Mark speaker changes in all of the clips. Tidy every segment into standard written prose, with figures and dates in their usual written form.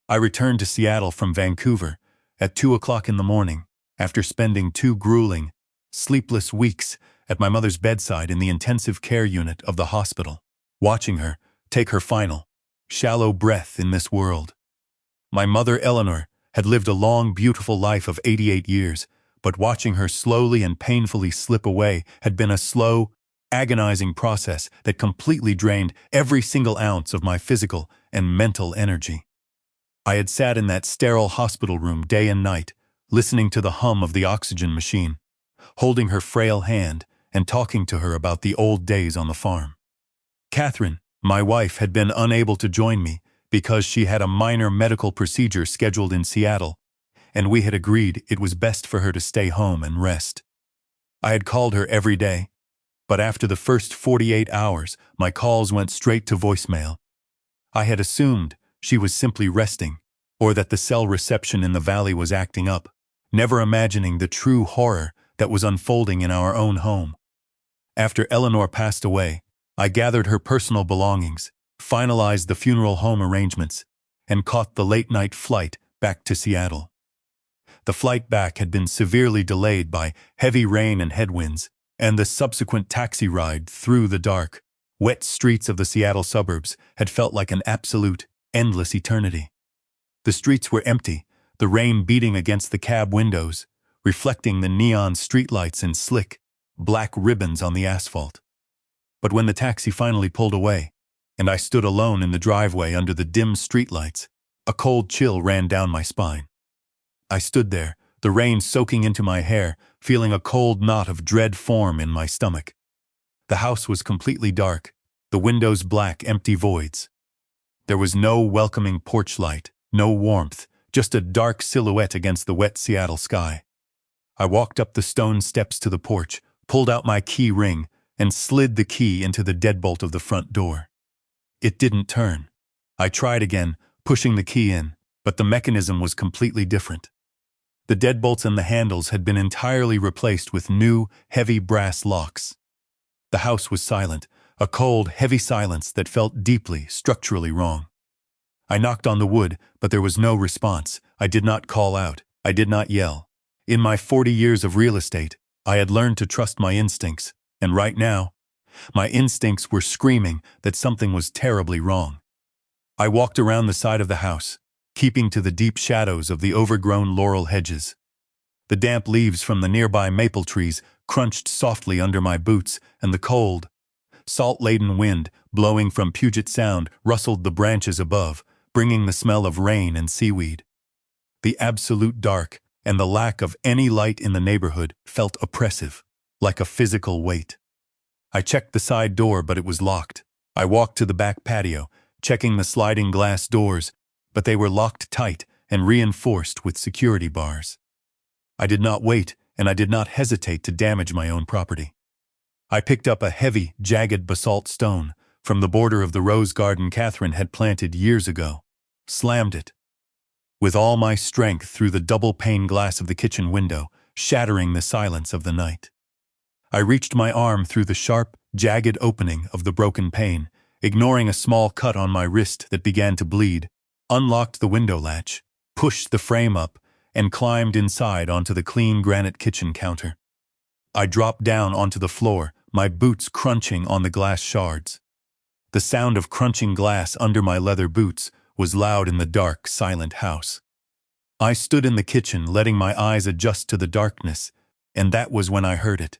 Speaker 1: I returned to Seattle from Vancouver at 2 o'clock in the morning after spending 2 grueling, sleepless weeks at my mother's bedside in the intensive care unit of the hospital, watching her take her final, shallow breath in this world. My mother, Eleanor, had lived a long, beautiful life of 88 years, but watching her slowly and painfully slip away had been a slow, agonizing process that completely drained every single ounce of my physical and mental energy. I had sat in that sterile hospital room day and night, listening to the hum of the oxygen machine, holding her frail hand and talking to her about the old days on the farm. Catherine, my wife, had been unable to join me because she had a minor medical procedure scheduled in Seattle, and we had agreed it was best for her to stay home and rest. I had called her every day, but after the first 48 hours, my calls went straight to voicemail. I had assumed she was simply resting, or that the cell reception in the valley was acting up, never imagining the true horror that was unfolding in our own home. After Eleanor passed away, I gathered her personal belongings, finalized the funeral home arrangements, and caught the late-night flight back to Seattle. The flight back had been severely delayed by heavy rain and headwinds, and the subsequent taxi ride through the dark, wet streets of the Seattle suburbs had felt like an absolute, endless eternity. The streets were empty, the rain beating against the cab windows, reflecting the neon streetlights and slick, black ribbons on the asphalt. But when the taxi finally pulled away, and I stood alone in the driveway under the dim streetlights, a cold chill ran down my spine. I stood there, the rain soaking into my hair, feeling a cold knot of dread form in my stomach. The house was completely dark, the windows black, empty voids. There was no welcoming porch light, no warmth, just a dark silhouette against the wet Seattle sky. I walked up the stone steps to the porch, pulled out my key ring, and slid the key into the deadbolt of the front door. It didn't turn. I tried again, pushing the key in, but the mechanism was completely different. The deadbolts and the handles had been entirely replaced with new, heavy brass locks. The house was silent, a cold, heavy silence that felt deeply, structurally wrong. I knocked on the wood, but there was no response. I did not call out. I did not yell. In my 40 years of real estate, I had learned to trust my instincts, and right now, my instincts were screaming that something was terribly wrong. I walked around the side of the house, keeping to the deep shadows of the overgrown laurel hedges. The damp leaves from the nearby maple trees crunched softly under my boots, and the cold, salt-laden wind blowing from Puget Sound rustled the branches above, bringing the smell of rain and seaweed. The absolute dark and the lack of any light in the neighborhood felt oppressive, like a physical weight. I checked the side door, but it was locked. I walked to the back patio, checking the sliding glass doors, but they were locked tight and reinforced with security bars. I did not wait, and I did not hesitate to damage my own property. I picked up a heavy, jagged basalt stone from the border of the rose garden Catherine had planted years ago, slammed it with all my strength through the double-pane glass of the kitchen window, shattering the silence of the night. I reached my arm through the sharp, jagged opening of the broken pane, ignoring a small cut on my wrist that began to bleed, unlocked the window latch, pushed the frame up, and climbed inside onto the clean granite kitchen counter. I dropped down onto the floor, my boots crunching on the glass shards. The sound of crunching glass under my leather boots was loud in the dark, silent house. I stood in the kitchen, letting my eyes adjust to the darkness, and that was when I heard it.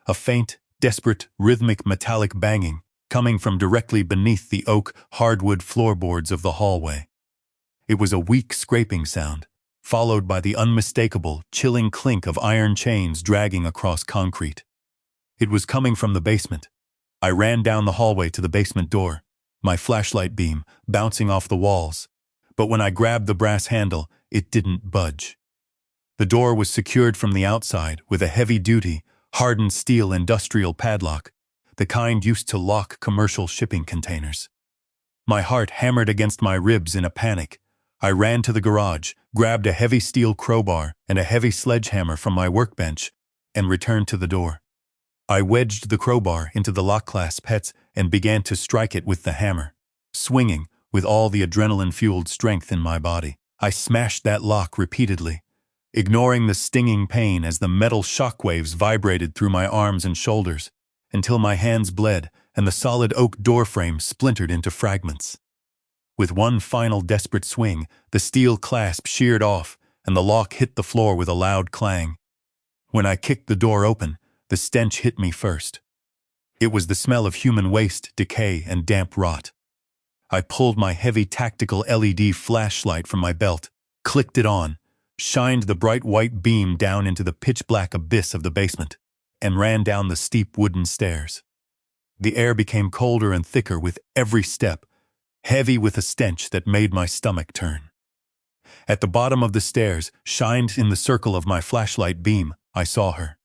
Speaker 1: A faint, desperate, rhythmic metallic banging coming from directly beneath the oak, hardwood floorboards of the hallway. It was a weak scraping sound, followed by the unmistakable, chilling clink of iron chains dragging across concrete. It was coming from the basement. I ran down the hallway to the basement door, my flashlight beam bouncing off the walls, but when I grabbed the brass handle, it didn't budge. The door was secured from the outside with a heavy-duty, hardened steel industrial padlock, the kind used to lock commercial shipping containers. My heart hammered against my ribs in a panic. I ran to the garage, grabbed a heavy steel crowbar and a heavy sledgehammer from my workbench, and returned to the door. I wedged the crowbar into the lock clasp and began to strike it with the hammer, swinging, with all the adrenaline-fueled strength in my body. I smashed that lock repeatedly, ignoring the stinging pain as the metal shockwaves vibrated through my arms and shoulders, until my hands bled and the solid oak doorframe splintered into fragments. With one final desperate swing, the steel clasp sheared off, and the lock hit the floor with a loud clang. When I kicked the door open, the stench hit me first. It was the smell of human waste, decay, and damp rot. I pulled my heavy tactical LED flashlight from my belt, clicked it on, shined the bright white beam down into the pitch-black abyss of the basement, and ran down the steep wooden stairs. The air became colder and thicker with every step, heavy with a stench that made my stomach turn. At the bottom of the stairs, shined in the circle of my flashlight beam, I saw her.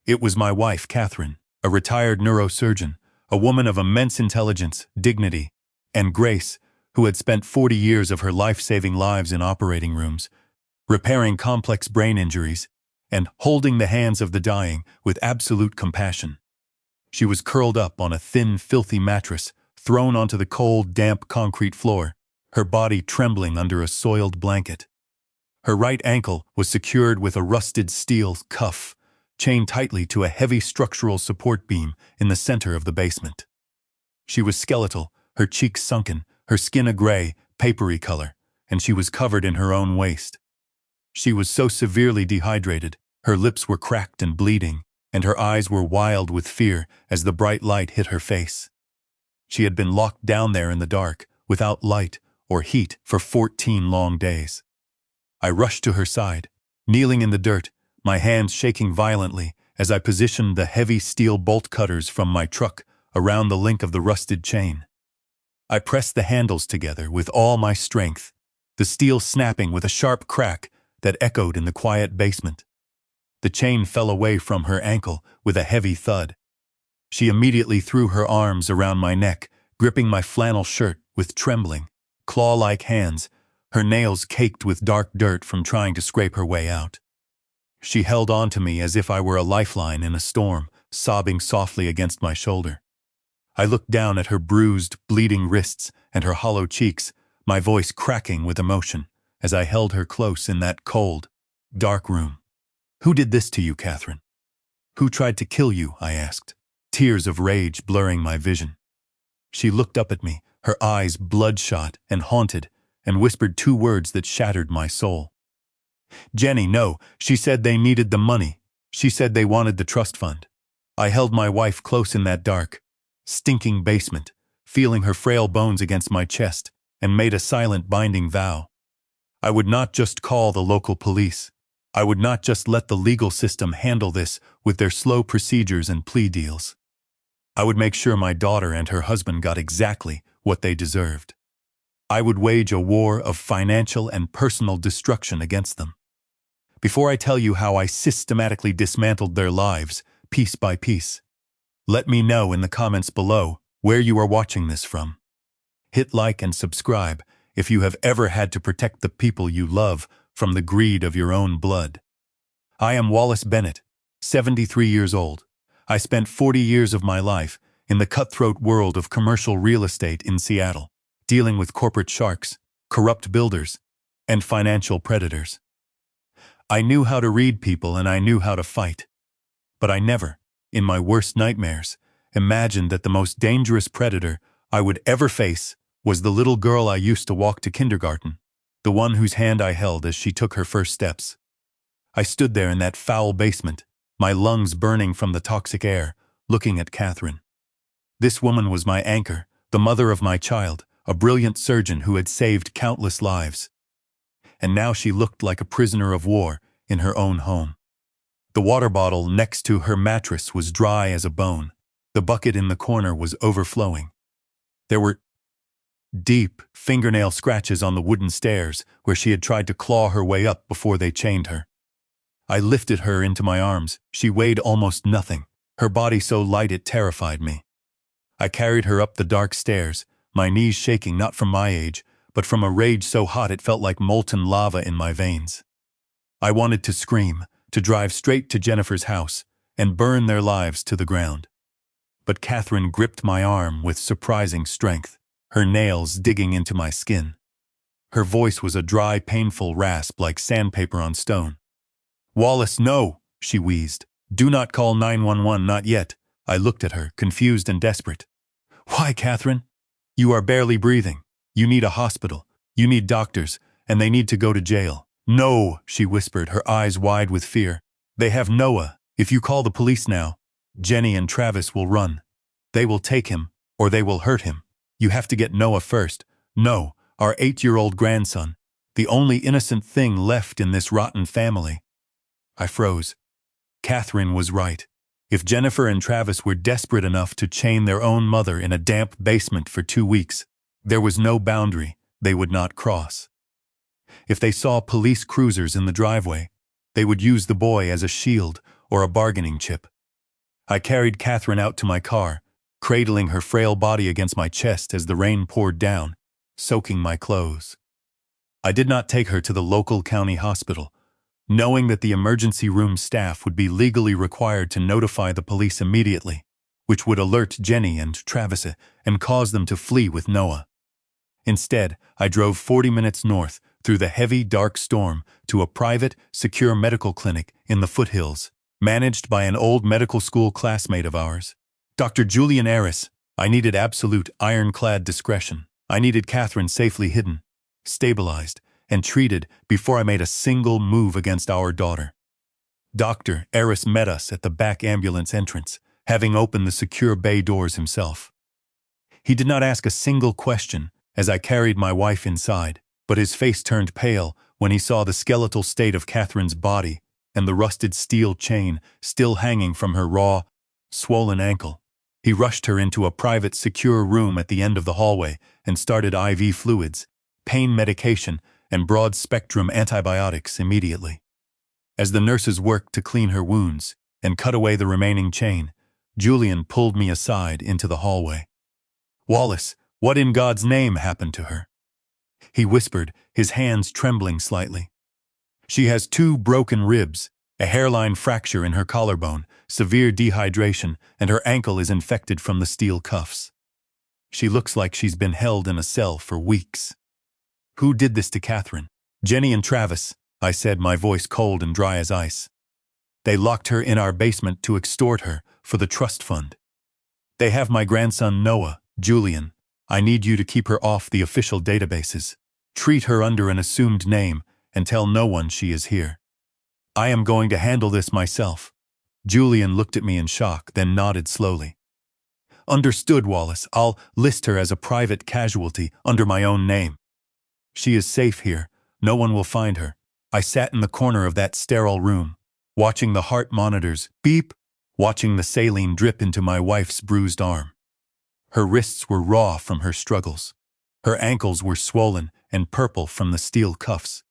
Speaker 1: It was my wife, Catherine, a retired neurosurgeon, a woman of immense intelligence, dignity, and grace, who had spent 40 years of her life-saving lives in operating rooms, repairing complex brain injuries, and holding the hands of the dying with absolute compassion. She was curled up on a thin, filthy mattress, thrown onto the cold, damp concrete floor, her body trembling under a soiled blanket. Her right ankle was secured with a rusted steel cuff, chained tightly to a heavy structural support beam in the center of the basement. She was skeletal, her cheeks sunken, her skin a gray, papery color, and she was covered in her own waste. She was so severely dehydrated, her lips were cracked and bleeding, and her eyes were wild with fear as the bright light hit her face. She had been locked down there in the dark, without light or heat, for 14 long days. I rushed to her side, kneeling in the dirt, my hands shaking violently as I positioned the heavy steel bolt cutters from my truck around the link of the rusted chain. I pressed the handles together with all my strength, the steel snapping with a sharp crack that echoed in the quiet basement. The chain fell away from her ankle with a heavy thud. She immediately threw her arms around my neck, gripping my flannel shirt with trembling, claw-like hands, her nails caked with dark dirt from trying to scrape her way out. She held on to me as if I were a lifeline in a storm, sobbing softly against my shoulder. I looked down at her bruised, bleeding wrists and her hollow cheeks, my voice cracking with emotion as I held her close in that cold, dark room. "Who did this to you, Catherine? Who tried to kill you?" I asked, tears of rage blurring my vision. She looked up at me, her eyes bloodshot and haunted, and whispered 2 words that shattered my soul. "Jenny, no, she said they needed the money. She said they wanted the trust fund." I held my wife close in that dark, stinking basement, feeling her frail bones against my chest, and made a silent binding vow. I would not just call the local police. I would not just let the legal system handle this with their slow procedures and plea deals. I would make sure my daughter and her husband got exactly what they deserved. I would wage a war of financial and personal destruction against them. Before I tell you how I systematically dismantled their lives, piece by piece, let me know in the comments below where you are watching this from. Hit like and subscribe if you have ever had to protect the people you love from the greed of your own blood. I am Wallace Bennett, 73 years old. I spent 40 years of my life in the cutthroat world of commercial real estate in Seattle, dealing with corporate sharks, corrupt builders, and financial predators. I knew how to read people and I knew how to fight. But I never, in my worst nightmares, imagined that the most dangerous predator I would ever face was the little girl I used to walk to kindergarten, the one whose hand I held as she took her first steps. I stood there in that foul basement, my lungs burning from the toxic air, looking at Catherine. This woman was my anchor, the mother of my child, a brilliant surgeon who had saved countless lives. And now she looked like a prisoner of war in her own home. The water bottle next to her mattress was dry as a bone. The bucket in the corner was overflowing. There were deep fingernail scratches on the wooden stairs where she had tried to claw her way up before they chained her. I lifted her into my arms. She weighed almost nothing, her body so light it terrified me. I carried her up the dark stairs, my knees shaking not from my age, but from a rage so hot it felt like molten lava in my veins. I wanted to scream, to drive straight to Jennifer's house, and burn their lives to the ground. But Catherine gripped my arm with surprising strength. her nails digging into my skin. Her voice was a dry, painful rasp like sandpaper on stone. "Wallace, no," she wheezed. "Do not call 911, not yet." I looked at her, confused and desperate. "Why, Catherine? You are barely breathing. You need a hospital. You need doctors, and they need to go to jail." "No," she whispered, her eyes wide with fear. "They have Noah. If you call the police now, Jenny and Travis will run. They will take him, or they will hurt him. You have to get Noah first. No, our 8-year-old grandson. The only innocent thing left in this rotten family." I froze. Catherine was right. If Jennifer and Travis were desperate enough to chain their own mother in a damp basement for 2 weeks, there was no boundary they would not cross. If they saw police cruisers in the driveway, they would use the boy as a shield or a bargaining chip. I carried Catherine out to my car, cradling her frail body against my chest as the rain poured down, soaking my clothes. I did not take her to the local county hospital, knowing that the emergency room staff would be legally required to notify the police immediately, which would alert Jenny and Travis and cause them to flee with Noah. Instead, I drove 40 minutes north through the heavy, dark storm to a private, secure medical clinic in the foothills, managed by an old medical school classmate of ours, Dr. Julian Harris. I needed absolute, ironclad discretion. I needed Catherine safely hidden, stabilized, and treated before I made a single move against our daughter. Dr. Harris met us at the back ambulance entrance, having opened the secure bay doors himself. He did not ask a single question as I carried my wife inside, but his face turned pale when he saw the skeletal state of Catherine's body and the rusted steel chain still hanging from her raw, swollen ankle. He rushed her into a private, secure room at the end of the hallway and started IV fluids, pain medication, and broad-spectrum antibiotics immediately. As the nurses worked to clean her wounds and cut away the remaining chain, Julian pulled me aside into the hallway. "Wallace, what in God's name happened to her?" he whispered, his hands trembling slightly. "She has 2 broken ribs, a hairline fracture in her collarbone, severe dehydration, and her ankle is infected from the steel cuffs. She looks like she's been held in a cell for weeks." "Who did this to Catherine?" "Jenny and Travis," I said, my voice cold and dry as ice. "They locked her in our basement to extort her for the trust fund. They have my grandson Noah, Julian. I need you to keep her off the official databases. Treat her under an assumed name and tell no one she is here. I am going to handle this myself." Julian looked at me in shock, then nodded slowly. "Understood, Wallace. I'll list her as a private casualty under my own name. She is safe here. No one will find her." I sat in the corner of that sterile room, watching the heart monitors beep, watching the saline drip into my wife's bruised arm. Her wrists were raw from her struggles. Her ankles were swollen and purple from the steel cuffs.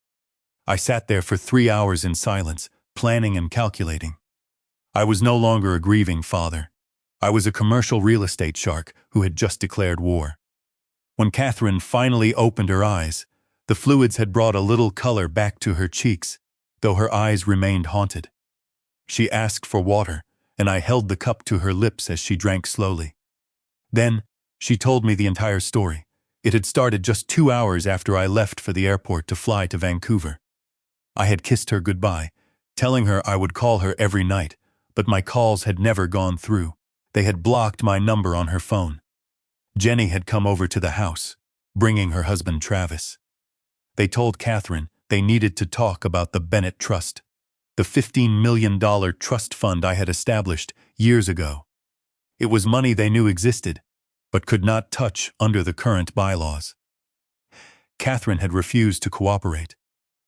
Speaker 1: I sat there for 3 hours in silence, planning and calculating. I was no longer a grieving father. I was a commercial real estate shark who had just declared war. When Catherine finally opened her eyes, the fluids had brought a little color back to her cheeks, though her eyes remained haunted. She asked for water, and I held the cup to her lips as she drank slowly. Then, she told me the entire story. It had started just 2 hours after I left for the airport to fly to Vancouver. I had kissed her goodbye, telling her I would call her every night, but my calls had never gone through. They had blocked my number on her phone. Jenny had come over to the house, bringing her husband Travis. They told Catherine they needed to talk about the Bennett Trust, the $15 million trust fund I had established years ago. It was money they knew existed, but could not touch under the current bylaws. Catherine had refused to cooperate.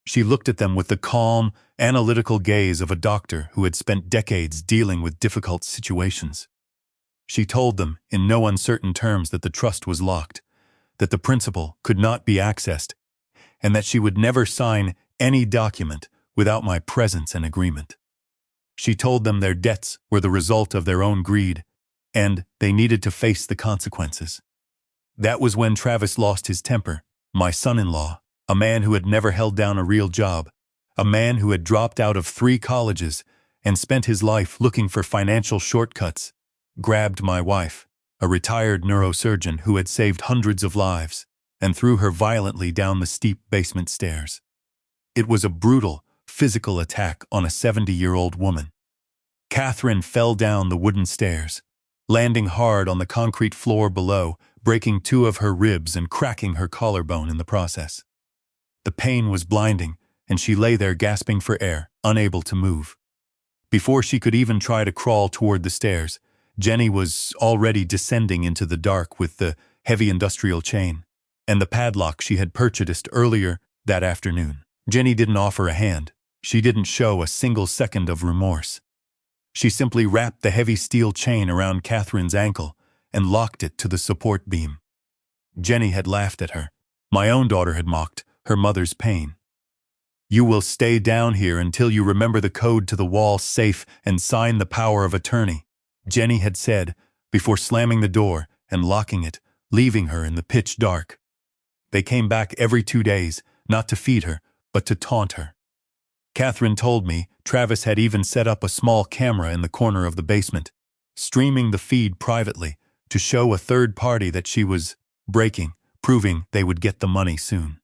Speaker 1: She looked at them with the calm, analytical gaze of a doctor who had spent decades dealing with difficult situations. She told them in no uncertain terms that the trust was locked, that the principal could not be accessed, and that she would never sign any document without my presence and agreement. She told them their debts were the result of their own greed, and they needed to face the consequences. That was when Travis lost his temper, my son-in-law, a man who had never held down a real job, a man who had dropped out of 3 colleges and spent his life looking for financial shortcuts, grabbed my wife. a retired neurosurgeon who had saved hundreds of lives, and threw her violently down the steep basement stairs. It was a brutal, physical attack on a 70-year-old woman. Catherine fell down the wooden stairs, landing hard on the concrete floor below, breaking 2 of her ribs and cracking her collarbone in the process. The pain was blinding, and she lay there gasping for air, unable to move. Before she could even try to crawl toward the stairs, Jenny was already descending into the dark with the heavy industrial chain and the padlock she had purchased earlier that afternoon. Jenny didn't offer a hand. She didn't show a single second of remorse. She simply wrapped the heavy steel chain around Catherine's ankle and locked it to the support beam. Jenny had laughed at her. My own daughter had mocked her mother's pain. "You will stay down here until you remember the code to the wall safe and sign the power of attorney," Jenny had said before slamming the door and locking it, leaving her in the pitch dark. They came back every 2 days, not to feed her, but to taunt her. Catherine told me Travis had even set up a small camera in the corner of the basement, streaming the feed privately to show a third party that she was breaking, proving they would get the money soon.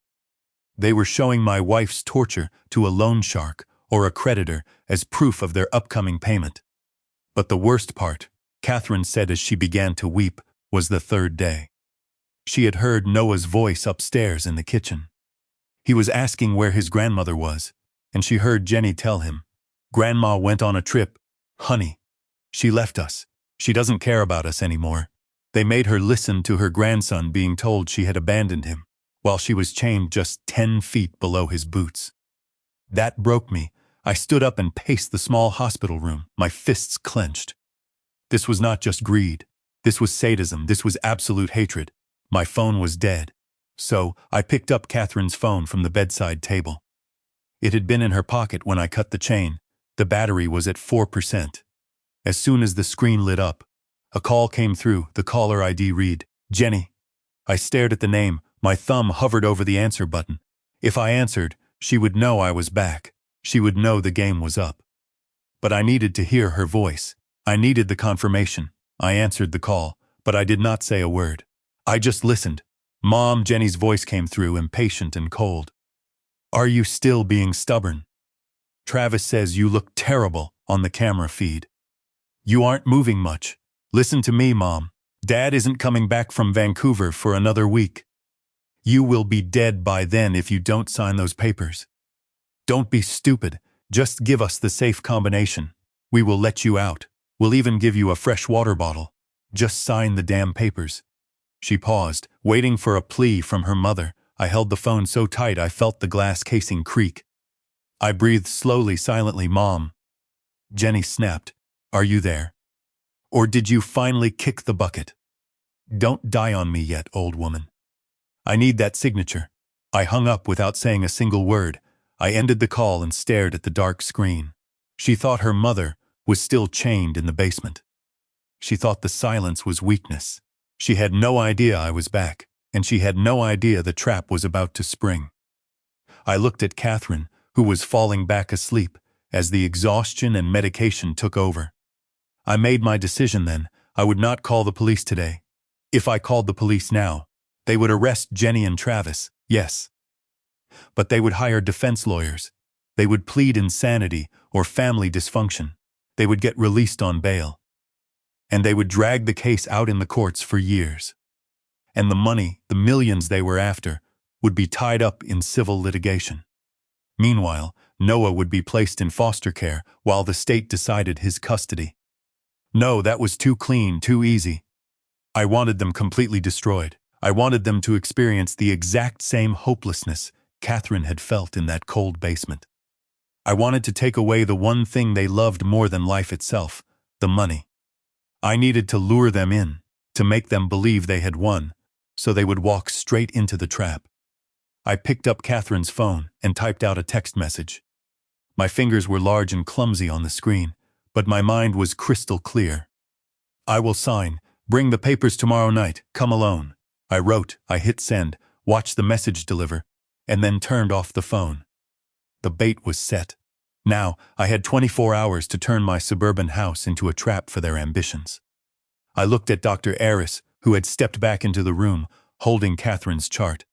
Speaker 1: They were showing my wife's torture to a loan shark or a creditor as proof of their upcoming payment. But the worst part, Catherine said as she began to weep, was the 3rd day. She had heard Noah's voice upstairs in the kitchen. He was asking where his grandmother was, and she heard Jenny tell him, "Grandma went on a trip. Honey, she left us. She doesn't care about us anymore." They made her listen to her grandson being told she had abandoned him, while she was chained just 10 feet below his boots. That broke me. I stood up and paced the small hospital room, my fists clenched. This was not just greed. This was sadism. This was absolute hatred. My phone was dead. So I picked up Catherine's phone from the bedside table. It had been in her pocket when I cut the chain. The battery was at 4%. As soon as the screen lit up, a call came through. The caller ID read, "Jenny." I stared at the name. My thumb hovered over the answer button. If I answered, she would know I was back. She would know the game was up. But I needed to hear her voice. I needed the confirmation. I answered the call, but I did not say a word. I just listened. "Mom," Jenny's voice came through, impatient and cold. "Are you still being stubborn? Travis says you look terrible on the camera feed. You aren't moving much. Listen to me, Mom. Dad isn't coming back from Vancouver for another week. You will be dead by then if you don't sign those papers. Don't be stupid. Just give us the safe combination. We will let you out. We'll even give you a fresh water bottle. Just sign the damn papers." She paused, waiting for a plea from her mother. I held the phone so tight I felt the glass casing creak. I breathed slowly, silently. "Mom." Jenny snapped, "Are you there? Or did you finally kick the bucket? Don't die on me yet, old woman. I need that signature." I hung up without saying a single word. I ended the call and stared at the dark screen. She thought her mother was still chained in the basement. She thought the silence was weakness. She had no idea I was back, and she had no idea the trap was about to spring. I looked at Catherine, who was falling back asleep, as the exhaustion and medication took over. I made my decision then. I would not call the police today. If I called the police now, they would arrest Jenny and Travis, yes. But they would hire defense lawyers. They would plead insanity or family dysfunction. They would get released on bail. And they would drag the case out in the courts for years. And the money, the millions they were after, would be tied up in civil litigation. Meanwhile, Noah would be placed in foster care while the state decided his custody. No, that was too clean, too easy. I wanted them completely destroyed. I wanted them to experience the exact same hopelessness Catherine had felt in that cold basement. I wanted to take away the one thing they loved more than life itself, the money. I needed to lure them in, to make them believe they had won, so they would walk straight into the trap. I picked up Catherine's phone and typed out a text message. My fingers were large and clumsy on the screen, but my mind was crystal clear. "I will sign. Bring the papers tomorrow night. Come alone." I wrote, I hit send, watched the message deliver, and then turned off the phone. The bait was set. Now, I had 24 hours to turn my suburban house into a trap for their ambitions. I looked at Dr. Aris, who had stepped back into the room, holding Catherine's chart.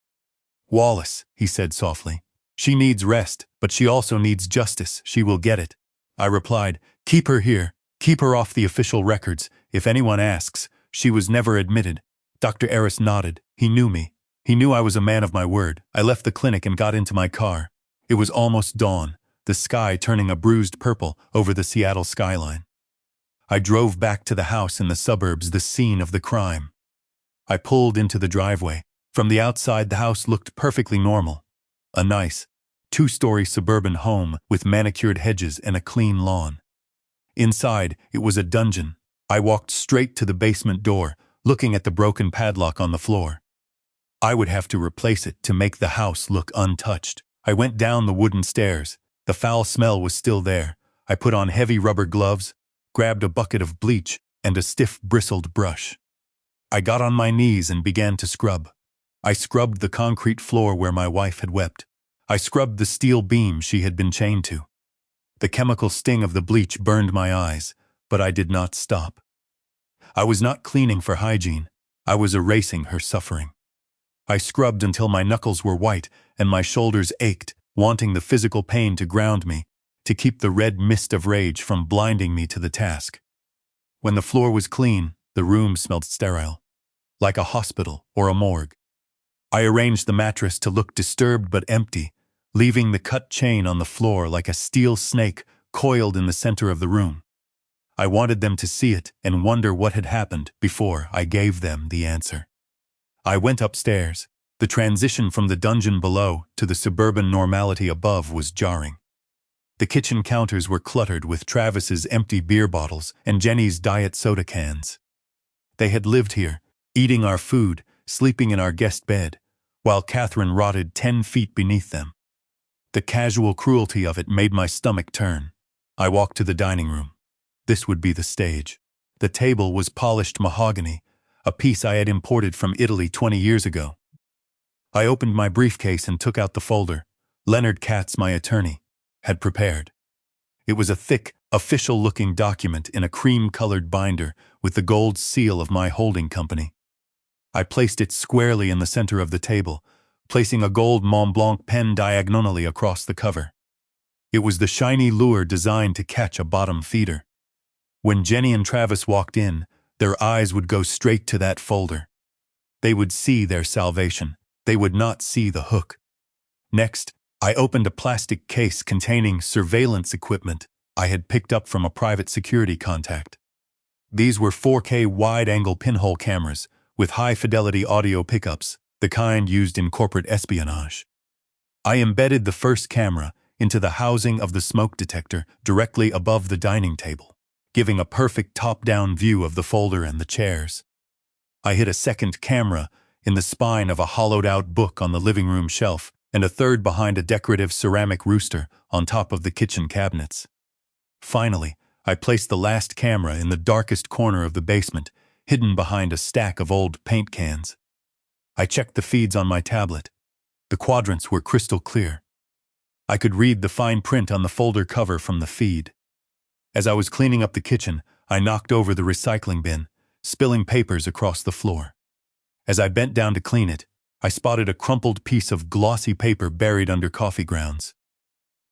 Speaker 1: "Wallace," he said softly. "She needs rest, but she also needs justice. She will get it." I replied, "Keep her here. Keep her off the official records. If anyone asks, she was never admitted." Dr. Aris nodded. He knew me. He knew I was a man of my word. I left the clinic and got into my car. It was almost dawn, the sky turning a bruised purple over the Seattle skyline. I drove back to the house in the suburbs, the scene of the crime. I pulled into the driveway. From the outside, the house looked perfectly normal. A nice, two-story suburban home with manicured hedges and a clean lawn. Inside, it was a dungeon. I walked straight to the basement door, looking at the broken padlock on the floor. I would have to replace it to make the house look untouched. I went down the wooden stairs. The foul smell was still there. I put on heavy rubber gloves, grabbed a bucket of bleach and a stiff bristled brush. I got on my knees and began to scrub. I scrubbed the concrete floor where my wife had wept. I scrubbed the steel beam she had been chained to. The chemical sting of the bleach burned my eyes, but I did not stop. I was not cleaning for hygiene. I was erasing her suffering. I scrubbed until my knuckles were white and my shoulders ached, wanting the physical pain to ground me, to keep the red mist of rage from blinding me to the task. When the floor was clean, the room smelled sterile, like a hospital or a morgue. I arranged the mattress to look disturbed but empty, leaving the cut chain on the floor like a steel snake coiled in the center of the room. I wanted them to see it and wonder what had happened before I gave them the answer. I went upstairs. The transition from the dungeon below to the suburban normality above was jarring. The kitchen counters were cluttered with Travis's empty beer bottles and Jenny's diet soda cans. They had lived here, eating our food, sleeping in our guest bed, while Catherine rotted 10 feet beneath them. The casual cruelty of it made my stomach turn. I walked to the dining room. This would be the stage. The table was polished mahogany, a piece I had imported from Italy 20 years ago. I opened my briefcase and took out the folder Leonard Katz, my attorney, had prepared. It was a thick, official-looking document in a cream-colored binder with the gold seal of my holding company. I placed it squarely in the center of the table, placing a gold Mont Blanc pen diagonally across the cover. It was the shiny lure designed to catch a bottom feeder. When Jenny and Travis walked in, their eyes would go straight to that folder. They would see their salvation. They would not see the hook. Next, I opened a plastic case containing surveillance equipment I had picked up from a private security contact. These were 4K wide-angle pinhole cameras with high-fidelity audio pickups, the kind used in corporate espionage. I embedded the first camera into the housing of the smoke detector directly above the dining table, giving a perfect top-down view of the folder and the chairs. I hid a second camera in the spine of a hollowed-out book on the living room shelf and a third behind a decorative ceramic rooster on top of the kitchen cabinets. Finally, I placed the last camera in the darkest corner of the basement, hidden behind a stack of old paint cans. I checked the feeds on my tablet. The quadrants were crystal clear. I could read the fine print on the folder cover from the feed. As I was cleaning up the kitchen, I knocked over the recycling bin, spilling papers across the floor. As I bent down to clean it, I spotted a crumpled piece of glossy paper buried under coffee grounds.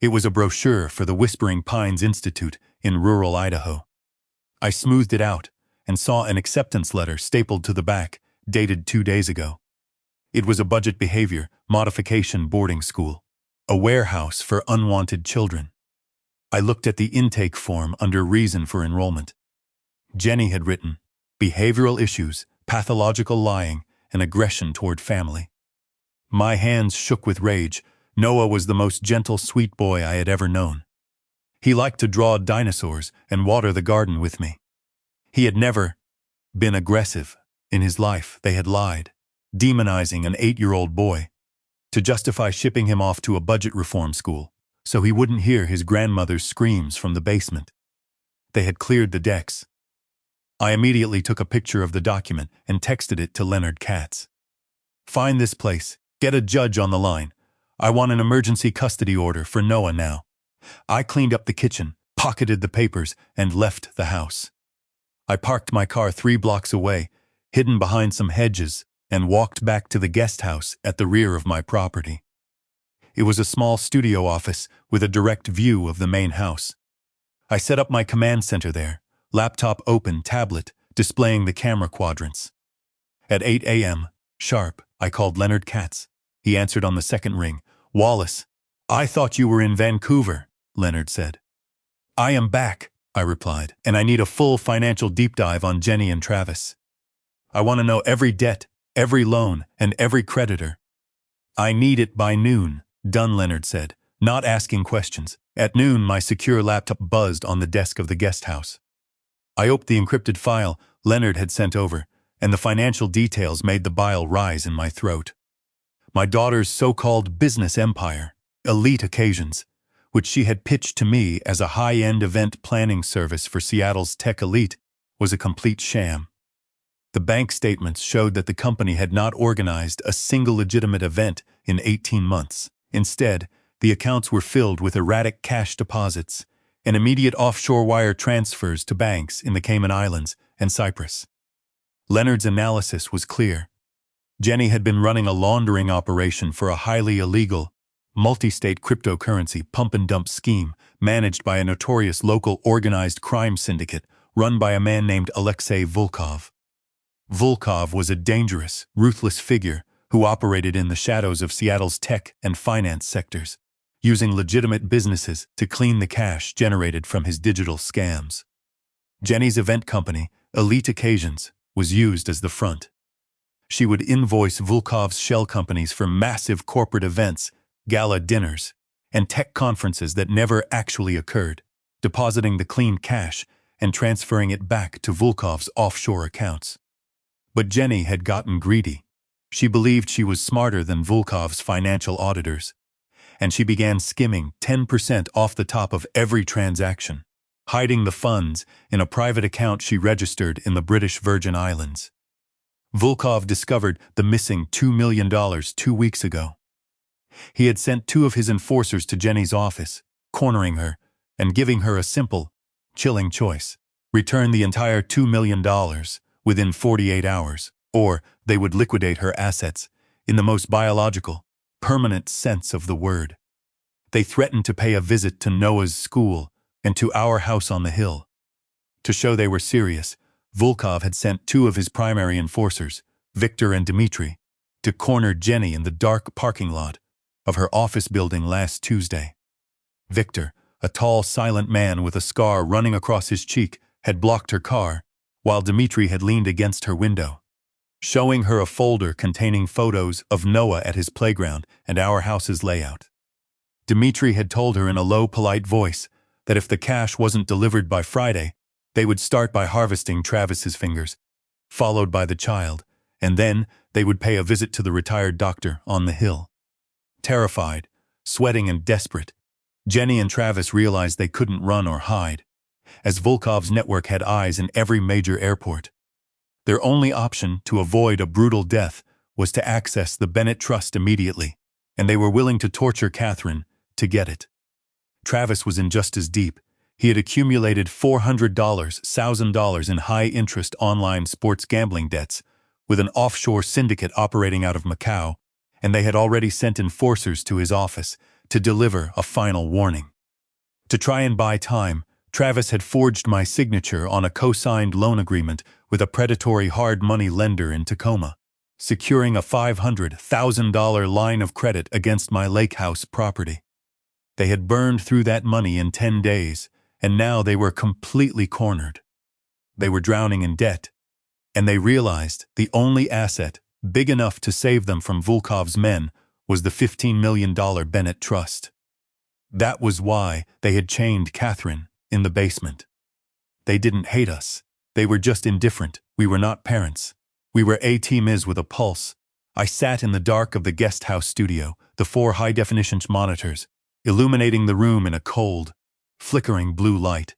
Speaker 1: It was a brochure for the Whispering Pines Institute in rural Idaho. I smoothed it out and saw an acceptance letter stapled to the back, dated 2 days ago. It was a budget behavior modification boarding school, a warehouse for unwanted children. I looked at the intake form under reason for enrollment. Jenny had written, behavioral issues, pathological lying, and aggression toward family. My hands shook with rage. Noah was the most gentle, sweet boy I had ever known. He liked to draw dinosaurs and water the garden with me. He had never been aggressive. In his life, they had lied, demonizing an 8-year-old boy to justify shipping him off to a budget reform school so he wouldn't hear his grandmother's screams from the basement. They had cleared the decks. I immediately took a picture of the document and texted it to Leonard Katz. Find this place. Get a judge on the line. I want an emergency custody order for Noah now. I cleaned up the kitchen, pocketed the papers, and left the house. I parked my car 3 blocks away, hidden behind some hedges, and walked back to the guest house at the rear of my property. It was a small studio office with a direct view of the main house. I set up my command center there, laptop open, tablet, displaying the camera quadrants. At 8 a.m., sharp, I called Leonard Katz. He answered on the second ring. "Wallace, I thought you were in Vancouver," Leonard said. "I am back," I replied, "and I need a full financial deep dive on Jenny and Travis. I want to know every debt, every loan, and every creditor." "I need it by noon," Dunn Leonard said, not asking questions. At noon, my secure laptop buzzed on the desk of the guest house. I opened the encrypted file Leonard had sent over, and the financial details made the bile rise in my throat. My daughter's so-called business empire, Elite Occasions, which she had pitched to me as a high-end event planning service for Seattle's tech elite, was a complete sham. The bank statements showed that the company had not organized a single legitimate event in 18 months. Instead, the accounts were filled with erratic cash deposits and immediate offshore wire transfers to banks in the Cayman Islands and Cyprus. Leonard's analysis was clear. Jenny had been running a laundering operation for a highly illegal, multi-state cryptocurrency pump-and-dump scheme managed by a notorious local organized crime syndicate run by a man named Alexei Volkov. Volkov was a dangerous, ruthless figure who operated in the shadows of Seattle's tech and finance sectors, using legitimate businesses to clean the cash generated from his digital scams. Jenny's event company, Elite Occasions, was used as the front. She would invoice Volkov's shell companies for massive corporate events, gala dinners, and tech conferences that never actually occurred, depositing the clean cash and transferring it back to Volkov's offshore accounts. But Jenny had gotten greedy. She believed she was smarter than Volkov's financial auditors, and she began skimming 10% off the top of every transaction, hiding the funds in a private account she registered in the British Virgin Islands. Volkov discovered the missing $2 million 2 weeks ago. He had sent 2 of his enforcers to Jenny's office, cornering her and giving her a simple, chilling choice: return the entire $2 million within 48 hours, or they would liquidate her assets in the most biological, permanent sense of the word. They threatened to pay a visit to Noah's school and to our house on the hill. To show they were serious, Volkov had sent 2 of his primary enforcers, Victor and Dmitry, to corner Jenny in the dark parking lot of her office building last Tuesday. Victor, a tall, silent man with a scar running across his cheek, had blocked her car, while Dmitry had leaned against her window, showing her a folder containing photos of Noah at his playground and our house's layout. Dmitry had told her in a low, polite voice that if the cash wasn't delivered by Friday, they would start by harvesting Travis's fingers, followed by the child, and then they would pay a visit to the retired doctor on the hill. Terrified, sweating and desperate, Jenny and Travis realized they couldn't run or hide, as Volkov's network had eyes in every major airport. Their only option to avoid a brutal death was to access the Bennett Trust immediately, and they were willing to torture Catherine to get it. Travis was in just as deep. He had accumulated $400,000 in high-interest online sports gambling debts with an offshore syndicate operating out of Macau, and they had already sent enforcers to his office to deliver a final warning. To try and buy time, Travis had forged my signature on a co-signed loan agreement with a predatory hard money lender in Tacoma, securing a $500,000 line of credit against my lake house property. They had burned through that money in 10 days, and now they were completely cornered. They were drowning in debt, and they realized the only asset big enough to save them from Volkov's men was the $15 million Bennett Trust. That was why they had chained Catherine in the basement. They didn't hate us. They were just indifferent. We were not parents. We were A-teamers with a pulse. I sat in the dark of the guest house studio, the 4 high-definition monitors, illuminating the room in a cold, flickering blue light.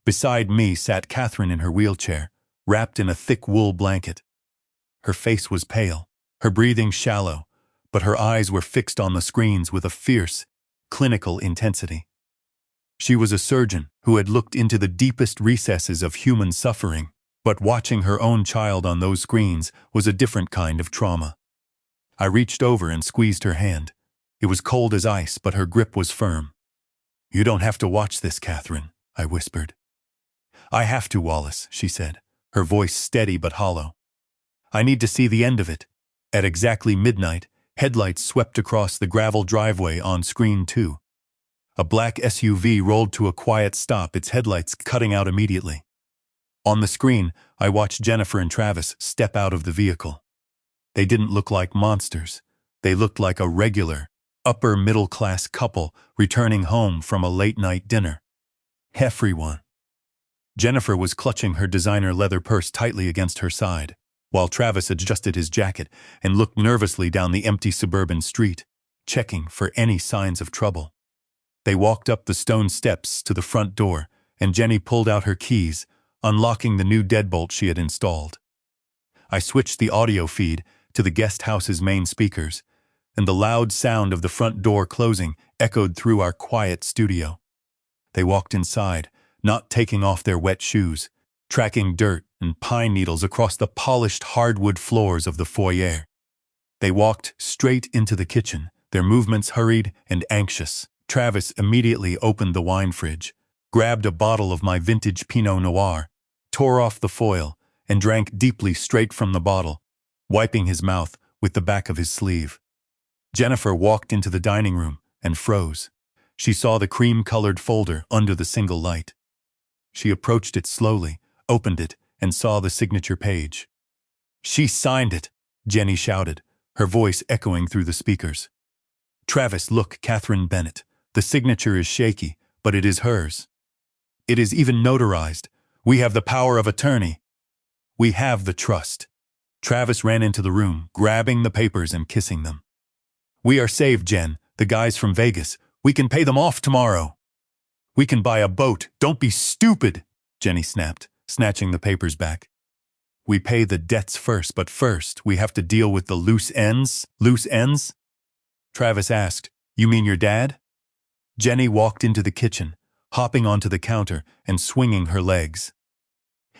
Speaker 1: Beside me sat Catherine in her wheelchair, wrapped in a thick wool blanket. Her face was pale, her breathing shallow, but her eyes were fixed on the screens with a fierce, clinical intensity. She was a surgeon who had looked into the deepest recesses of human suffering But watching her own child on those screens was a different kind of trauma. I reached over and squeezed her hand. It was cold as ice, but her grip was firm. "You don't have to watch this, Catherine," I whispered. "I have to, Wallace," she said, her voice steady but hollow. "I need to see the end of it." At exactly midnight, headlights swept across the gravel driveway on screen 2. A black SUV rolled to a quiet stop, its headlights cutting out immediately. On the screen, I watched Jennifer and Travis step out of the vehicle. They didn't look like monsters. They looked like a regular, upper-middle-class couple returning home from a late-night dinner. Everyone. Jennifer was clutching her designer leather purse tightly against her side, while Travis adjusted his jacket and looked nervously down the empty suburban street, checking for any signs of trouble. They walked up the stone steps to the front door, and Jenny pulled out her keys, unlocking the new deadbolt she had installed. I switched the audio feed to the guest house's main speakers, and the loud sound of the front door closing echoed through our quiet studio. They walked inside, not taking off their wet shoes, tracking dirt and pine needles across the polished hardwood floors of the foyer. They walked straight into the kitchen, their movements hurried and anxious. Travis immediately opened the wine fridge, grabbed a bottle of my vintage Pinot Noir, tore off the foil, and drank deeply straight from the bottle, wiping his mouth with the back of his sleeve. Jennifer walked into the dining room and froze. She saw the cream-colored folder under the single light. She approached it slowly, opened it, and saw the signature page. "She signed it," Jenny shouted, her voice echoing through the speakers. "Travis, look, Catherine Bennett. The signature is shaky, but it is hers. It is even notarized. We have the power of attorney. We have the trust." Travis ran into the room, grabbing the papers and kissing them. "We are saved, Jen. The guys from Vegas. We can pay them off tomorrow." "We can buy a boat. Don't be stupid," Jenny snapped, snatching the papers back. "We pay the debts first, but first we have to deal with the loose ends." "Loose ends?" Travis asked. "You mean your dad?" Jenny walked into the kitchen, hopping onto the counter and swinging her legs.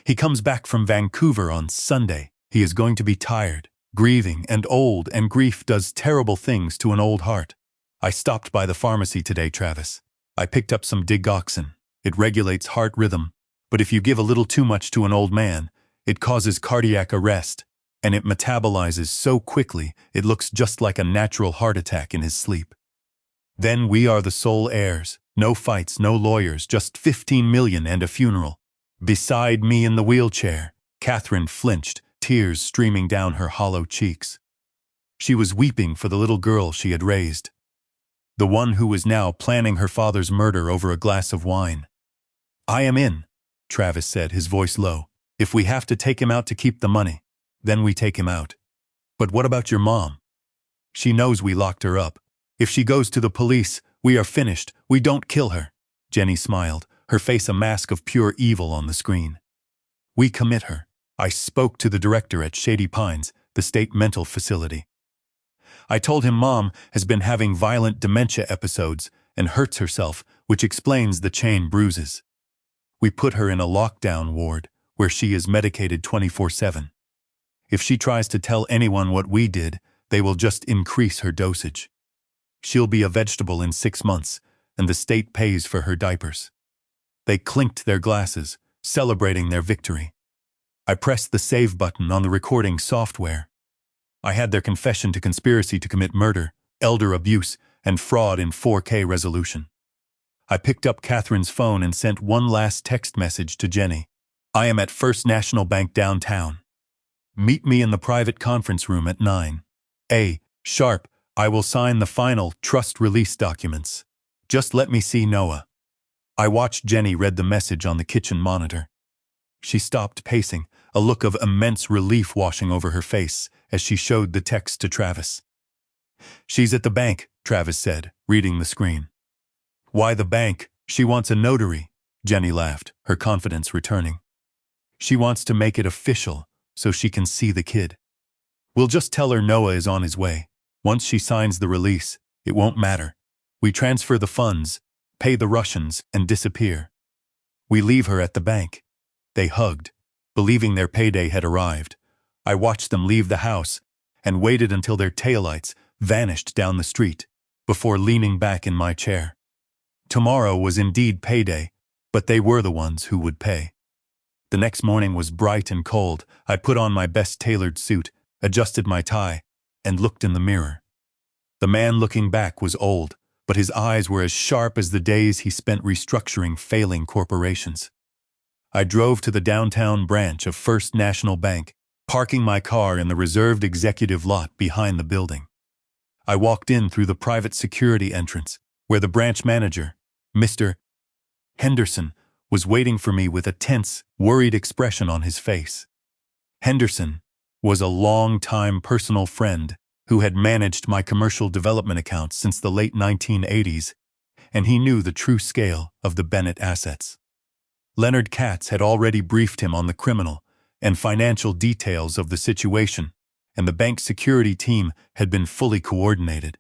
Speaker 1: "He comes back from Vancouver on Sunday. He is going to be tired, grieving, and old, and grief does terrible things to an old heart. I stopped by the pharmacy today, Travis. I picked up some digoxin. It regulates heart rhythm, but if you give a little too much to an old man, it causes cardiac arrest, and it metabolizes so quickly it looks just like a natural heart attack in his sleep. Then we are the sole heirs. No fights, no lawyers, just 15 million and a funeral." Beside me in the wheelchair, Catherine flinched, tears streaming down her hollow cheeks. She was weeping for the little girl she had raised, the one who was now planning her father's murder over a glass of wine. "I am in," Travis said, his voice low. "If we have to take him out to keep the money, then we take him out. But what about your mom? She knows we locked her up. If she goes to the police, we are finished. We don't kill her." Jenny smiled, her face a mask of pure evil on the screen. "We commit her." I spoke to the director at Shady Pines, the state mental facility. I told him Mom has been having violent dementia episodes and hurts herself, which explains the chain bruises. We put her in a lockdown ward, where she is medicated 24/7. If she tries to tell anyone what we did, they will just increase her dosage. She'll be a vegetable in 6 months, and the state pays for her diapers. They clinked their glasses, celebrating their victory. I pressed the save button on the recording software. I had their confession to conspiracy to commit murder, elder abuse, and fraud in 4K resolution. I picked up Catherine's phone and sent one last text message to Jenny. "I am at First National Bank downtown. Meet me in the private conference room at 9 sharp. I will sign the final trust release documents. Just let me see Noah." I watched Jenny read the message on the kitchen monitor. She stopped pacing, a look of immense relief washing over her face as she showed the text to Travis. "She's at the bank," Travis said, reading the screen. "Why the bank? She wants a notary," Jenny laughed, her confidence returning. "She wants to make it official so she can see the kid. We'll just tell her Noah is on his way. Once she signs the release, it won't matter. We transfer the funds, pay the Russians, and disappear. We leave her at the bank." They hugged, believing their payday had arrived. I watched them leave the house and waited until their taillights vanished down the street before leaning back in my chair. Tomorrow was indeed payday, but they were the ones who would pay. The next morning was bright and cold. I put on my best tailored suit, adjusted my tie, and looked in the mirror. The man looking back was old, but his eyes were as sharp as the days he spent restructuring failing corporations. I drove to the downtown branch of First National Bank, parking my car in the reserved executive lot behind the building. I walked in through the private security entrance, where the branch manager, Mr. Henderson, was waiting for me with a tense, worried expression on his face. Henderson was a long-time personal friend who had managed my commercial development accounts since the late 1980s, and he knew the true scale of the Bennett assets. Leonard Katz had already briefed him on the criminal and financial details of the situation, and the bank security team had been fully coordinated.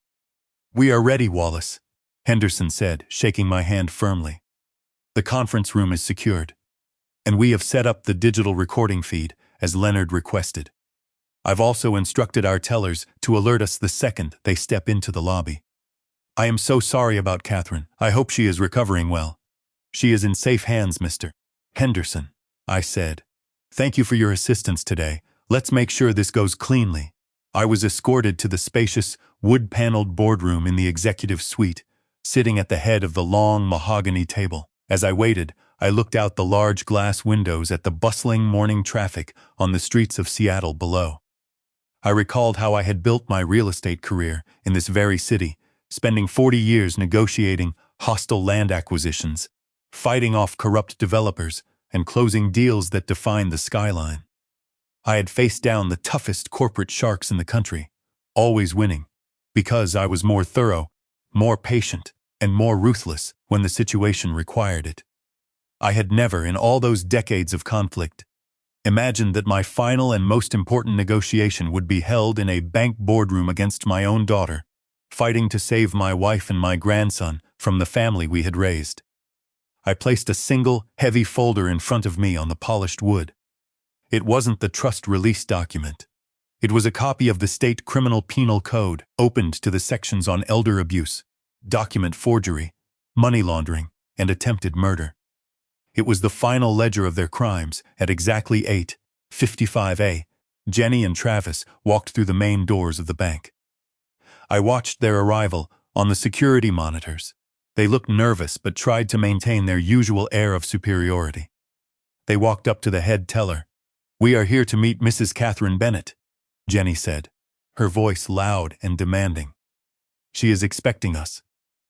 Speaker 1: "We are ready, Wallace," Henderson said, shaking my hand firmly. "The conference room is secured, and we have set up the digital recording feed, as Leonard requested. I've also instructed our tellers to alert us the second they step into the lobby. I am so sorry about Catherine. I hope she is recovering well." "She is in safe hands, Mr. Henderson," I said. "Thank you for your assistance today. Let's make sure this goes cleanly." I was escorted to the spacious, wood-paneled boardroom in the executive suite, sitting at the head of the long mahogany table. As I waited, I looked out the large glass windows at the bustling morning traffic on the streets of Seattle below. I recalled how I had built my real estate career in this very city, spending 40 years negotiating hostile land acquisitions, fighting off corrupt developers, and closing deals that defined the skyline. I had faced down the toughest corporate sharks in the country, always winning, because I was more thorough, more patient, and more ruthless when the situation required it. I had never, in all those decades of conflict, imagined that my final and most important negotiation would be held in a bank boardroom against my own daughter, fighting to save my wife and my grandson from the family we had raised. I placed a single, heavy folder in front of me on the polished wood. It wasn't the trust release document. It was a copy of the state criminal penal code, opened to the sections on elder abuse, document forgery, money laundering, and attempted murder. It was the final ledger of their crimes. At exactly 8:55 a.m., Jenny and Travis walked through the main doors of the bank. I watched their arrival on the security monitors. They looked nervous but tried to maintain their usual air of superiority. They walked up to the head teller. "We are here to meet Mrs. Catherine Bennett," Jenny said, her voice loud and demanding. "She is expecting us."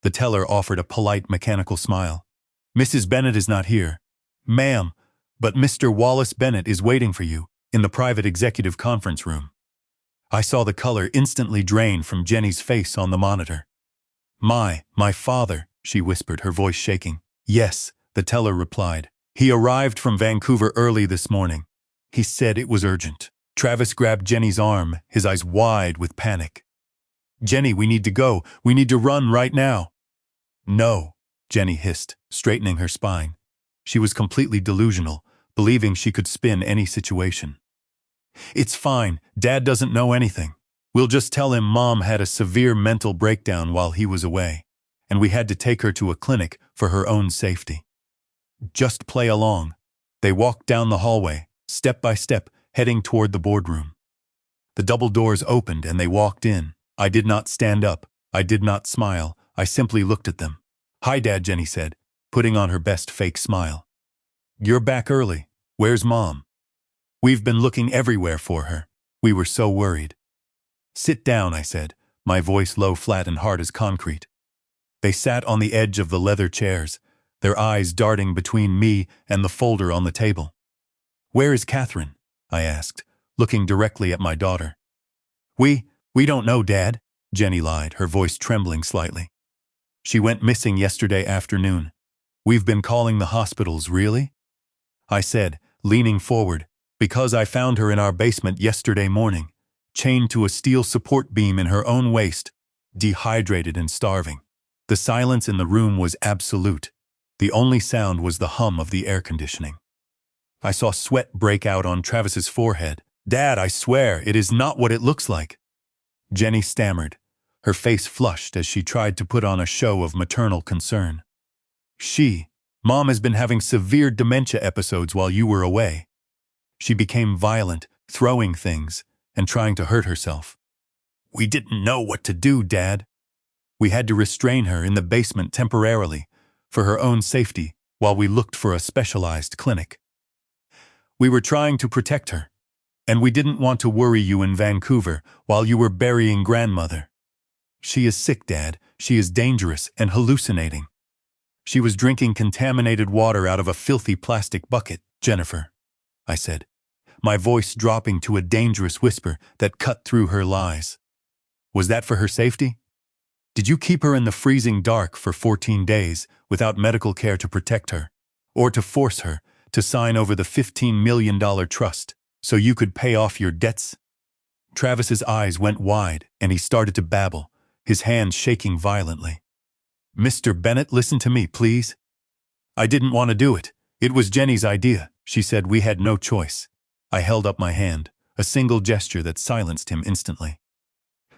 Speaker 1: The teller offered a polite mechanical smile. "Mrs. Bennett is not here, ma'am, but Mr. Wallace Bennett is waiting for you in the private executive conference room." I saw the color instantly drain from Jenny's face on the monitor. My father," she whispered, her voice shaking. "Yes," the teller replied. "He arrived from Vancouver early this morning. He said it was urgent." Travis grabbed Jenny's arm, his eyes wide with panic. "Jenny, we need to go. We need to run right now." "No," Jenny hissed, straightening her spine. She was completely delusional, believing she could spin any situation. "It's fine. Dad doesn't know anything. We'll just tell him Mom had a severe mental breakdown while he was away, and we had to take her to a clinic for her own safety. Just play along." They walked down the hallway, step by step, heading toward the boardroom. The double doors opened and they walked in. I did not stand up. I did not smile. I simply looked at them. "Hi, Dad," Jenny said, putting on her best fake smile. "You're back early. Where's Mom?" "We've been looking everywhere for her. We were so worried." "Sit down," I said, my voice low, flat, and hard as concrete. They sat on the edge of the leather chairs, their eyes darting between me and the folder on the table. "Where is Catherine?" I asked, looking directly at my daughter. We don't know, Dad," Jenny lied, her voice trembling slightly. "She went missing yesterday afternoon. We've been calling the hospitals." "Really?" I said, leaning forward, "because I found her in our basement yesterday morning, chained to a steel support beam in her own waist, dehydrated and starving." The silence in the room was absolute. The only sound was the hum of the air conditioning. I saw sweat break out on Travis's forehead. "Dad, I swear, it is not what it looks like." Jenny stammered, her face flushed as she tried to put on a show of maternal concern. Mom has been having severe dementia episodes while you were away. She became violent, throwing things, and trying to hurt herself. We didn't know what to do, Dad. We had to restrain her in the basement temporarily, for her own safety, while we looked for a specialized clinic. We were trying to protect her, and we didn't want to worry you in Vancouver while you were burying grandmother. She is sick, Dad. She is dangerous and hallucinating. She was drinking contaminated water out of a filthy plastic bucket, Jennifer, I said, my voice dropping to a dangerous whisper that cut through her lies. Was that for her safety? Did you keep her in the freezing dark for 14 days without medical care to protect her, or to force her to sign over the $15 million trust so you could pay off your debts? Travis's eyes went wide and he started to babble, his hands shaking violently. Mr. Bennett, listen to me, please. I didn't want to do it. It was Jenny's idea. She said we had no choice. I held up my hand, a single gesture that silenced him instantly.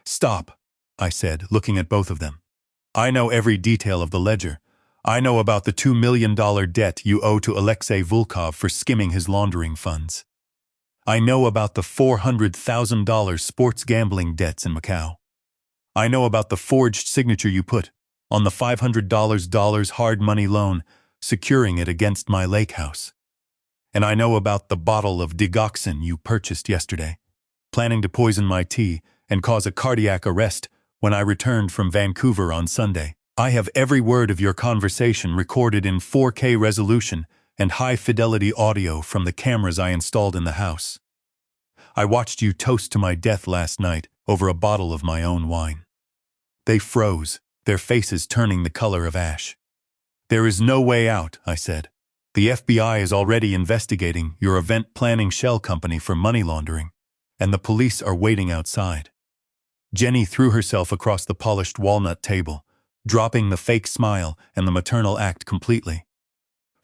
Speaker 1: Stop, I said, looking at both of them. I know every detail of the ledger. I know about the $2 million debt you owe to Alexei Volkov for skimming his laundering funds. I know about the $400,000 sports gambling debts in Macau. I know about the forged signature you put on the $500 hard money loan, securing it against my lake house. And I know about the bottle of digoxin you purchased yesterday, planning to poison my tea and cause a cardiac arrest when I returned from Vancouver on Sunday. I have every word of your conversation recorded in 4K resolution and high-fidelity audio from the cameras I installed in the house. I watched you toast to my death last night over a bottle of my own wine. They froze, their faces turning the color of ash. There is no way out, I said. The FBI is already investigating your event planning shell company for money laundering, and the police are waiting outside. Jenny threw herself across the polished walnut table, dropping the fake smile and the maternal act completely.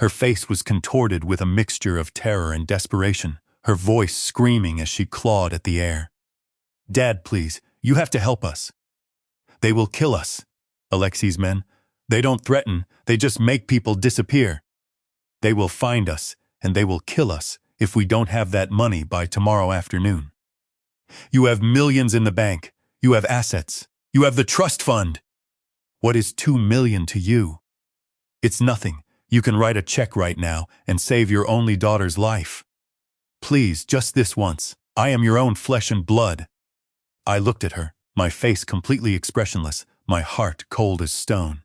Speaker 1: Her face was contorted with a mixture of terror and desperation, her voice screaming as she clawed at the air. Dad, please, you have to help us. They will kill us, Alexei's men. They don't threaten, they just make people disappear. They will find us, and they will kill us if we don't have that money by tomorrow afternoon. You have millions in the bank. You have assets. You have the trust fund. What is $2 million to you? It's nothing. You can write a check right now and save your only daughter's life. Please, just this once. I am your own flesh and blood. I looked at her, my face completely expressionless, my heart cold as stone.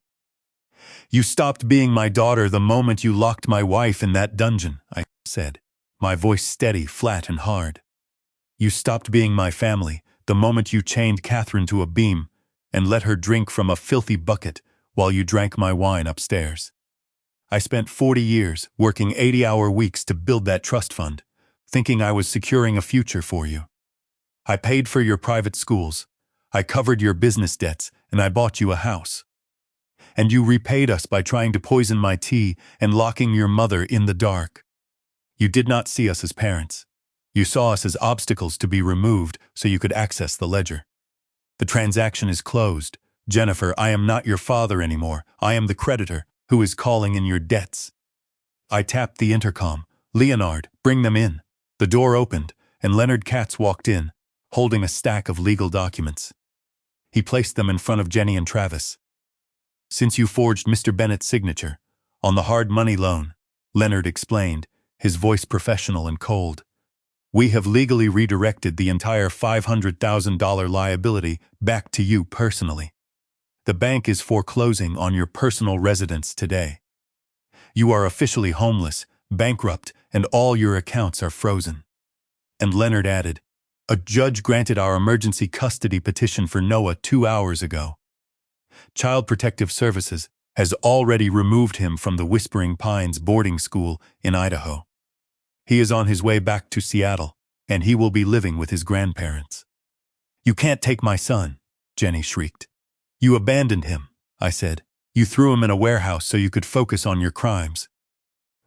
Speaker 1: You stopped being my daughter the moment you locked my wife in that dungeon, I said, my voice steady, flat, and hard. You stopped being my family the moment you chained Catherine to a beam and let her drink from a filthy bucket while you drank my wine upstairs. I spent 40 years working 80-hour weeks to build that trust fund, thinking I was securing a future for you. I paid for your private schools, I covered your business debts, and I bought you a house. And you repaid us by trying to poison my tea and locking your mother in the dark. You did not see us as parents. You saw us as obstacles to be removed so you could access the ledger. The transaction is closed. Jennifer, I am not your father anymore. I am the creditor who is calling in your debts. I tapped the intercom. Leonard, bring them in. The door opened, and Leonard Katz walked in, holding a stack of legal documents. He placed them in front of Jenny and Travis. Since you forged Mr. Bennett's signature on the hard money loan, Leonard explained, his voice professional and cold, we have legally redirected the entire $500,000 liability back to you personally. The bank is foreclosing on your personal residence today. You are officially homeless, bankrupt, and all your accounts are frozen. And Leonard added, a judge granted our emergency custody petition for Noah 2 hours ago. Child Protective Services has already removed him from the Whispering Pines boarding school in Idaho. He is on his way back to Seattle, and he will be living with his grandparents. You can't take my son, Jenny shrieked. You abandoned him, I said. You threw him in a warehouse so you could focus on your crimes.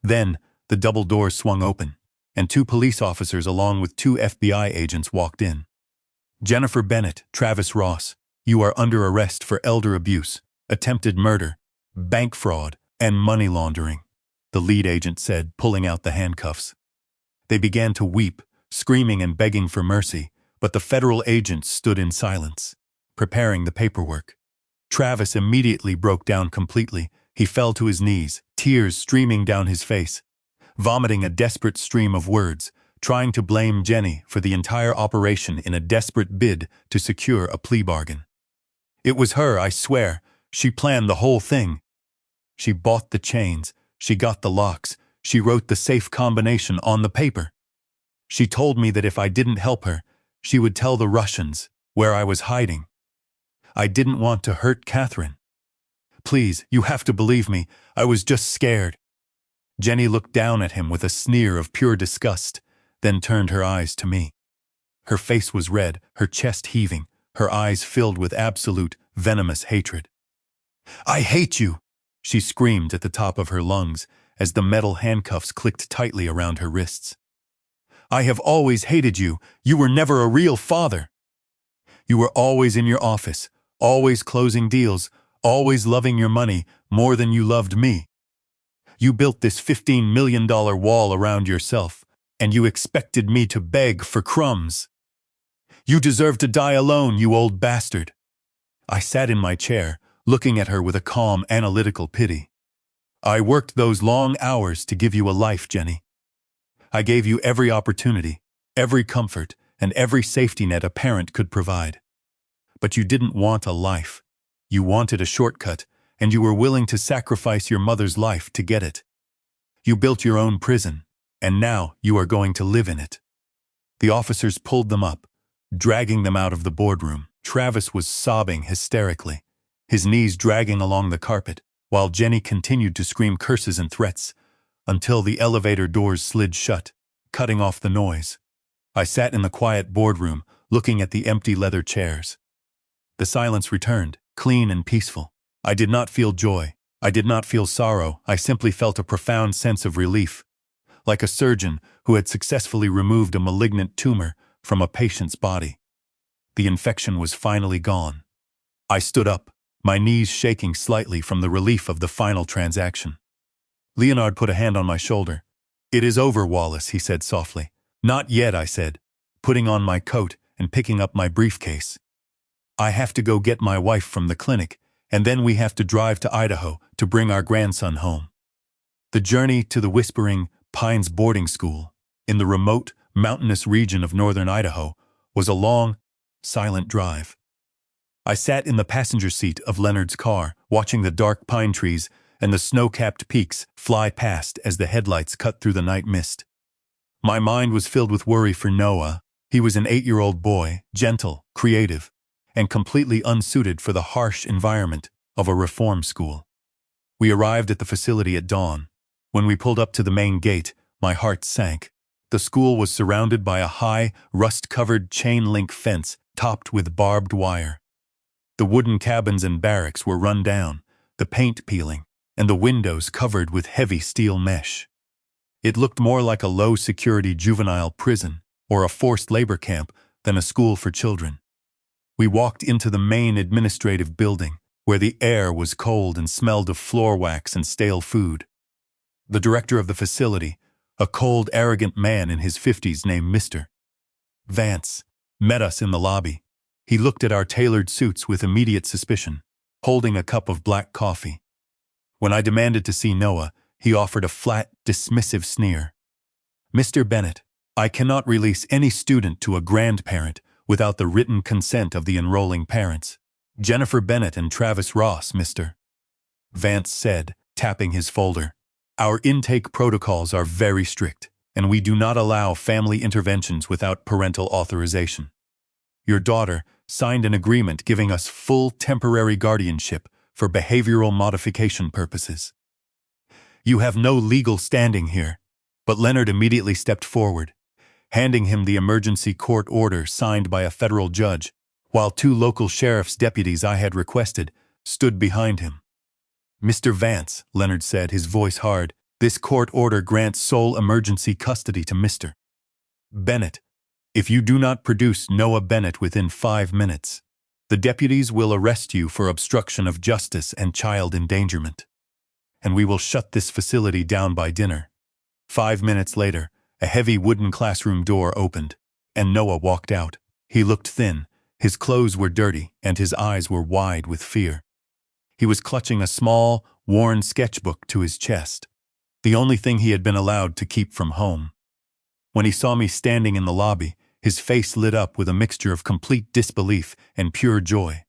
Speaker 1: Then, the double doors swung open, and 2 police officers along with 2 FBI agents walked in. "Jennifer Bennett, Travis Ross, you are under arrest for elder abuse, attempted murder, bank fraud, and money laundering," the lead agent said, pulling out the handcuffs. They began to weep, screaming and begging for mercy, but the federal agents stood in silence, preparing the paperwork. Travis immediately broke down completely. He fell to his knees, tears streaming down his face, vomiting a desperate stream of words, trying to blame Jenny for the entire operation in a desperate bid to secure a plea bargain. "It was her, I swear. She planned the whole thing. She bought the chains, she got the locks, she wrote the safe combination on the paper. She told me that if I didn't help her, she would tell the Russians where I was hiding. I didn't want to hurt Catherine. Please, you have to believe me, I was just scared." Jenny looked down at him with a sneer of pure disgust, then turned her eyes to me. Her face was red, her chest heaving, her eyes filled with absolute, venomous hatred. "I hate you!" she screamed at the top of her lungs as the metal handcuffs clicked tightly around her wrists. "I have always hated you. You were never a real father. You were always in your office, always closing deals, always loving your money more than you loved me. You built this $15 million wall around yourself, and you expected me to beg for crumbs. You deserve to die alone, you old bastard." I sat in my chair, looking at her with a calm, analytical pity. "I worked those long hours to give you a life, Jenny. I gave you every opportunity, every comfort, and every safety net a parent could provide. But you didn't want a life. You wanted a shortcut, and you were willing to sacrifice your mother's life to get it. You built your own prison, and now you are going to live in it." The officers pulled them up, dragging them out of the boardroom. Travis was sobbing hysterically, his knees dragging along the carpet, while Jenny continued to scream curses and threats until the elevator doors slid shut, cutting off the noise. I sat in the quiet boardroom, looking at the empty leather chairs. The silence returned, clean and peaceful. I did not feel joy. I did not feel sorrow. I simply felt a profound sense of relief, like a surgeon who had successfully removed a malignant tumor from a patient's body. The infection was finally gone. I stood up, my knees shaking slightly from the relief of the final transaction. Leonard put a hand on my shoulder. "It is over, Wallace," he said softly. "Not yet," I said, putting on my coat and picking up my briefcase. "I have to go get my wife from the clinic, and then we have to drive to Idaho to bring our grandson home." The journey to the Whispering Pines boarding school, in the remote, mountainous region of northern Idaho, was a long, silent drive. I sat in the passenger seat of Leonard's car, watching the dark pine trees and the snow-capped peaks fly past as the headlights cut through the night mist. My mind was filled with worry for Noah. He was an 8-year-old boy, gentle, creative, and completely unsuited for the harsh environment of a reform school. We arrived at the facility at dawn. When we pulled up to the main gate, my heart sank. The school was surrounded by a high, rust-covered chain-link fence topped with barbed wire. The wooden cabins and barracks were run down, the paint peeling, and the windows covered with heavy steel mesh. It looked more like a low-security juvenile prison or a forced labor camp than a school for children. We walked into the main administrative building, where the air was cold and smelled of floor wax and stale food. The director of the facility, a cold, arrogant man in his 50s named Mr. Vance, met us in the lobby. He looked at our tailored suits with immediate suspicion, holding a cup of black coffee. When I demanded to see Noah, he offered a flat, dismissive sneer. "Mr. Bennett, I cannot release any student to a grandparent without the written consent of the enrolling parents. Jennifer Bennett and Travis Ross, Mr. Vance said, tapping his folder. "Our intake protocols are very strict, and we do not allow family interventions without parental authorization. Your daughter signed an agreement giving us full temporary guardianship for behavioral modification purposes. You have no legal standing here." But Leonard immediately stepped forward, handing him the emergency court order signed by a federal judge, while 2 local sheriff's deputies I had requested stood behind him. "Mr. Vance," Leonard said, his voice hard, This court order grants sole emergency custody to Mr. Bennett. If you do not produce Noah Bennett within 5 minutes, the deputies will arrest you for obstruction of justice and child endangerment. And we will shut this facility down by dinner. 5 minutes later, a heavy wooden classroom door opened, and Noah walked out. He looked thin, his clothes were dirty, and his eyes were wide with fear. He was clutching a small, worn sketchbook to his chest, the only thing he had been allowed to keep from home. When he saw me standing in the lobby, his face lit up with a mixture of complete disbelief and pure joy.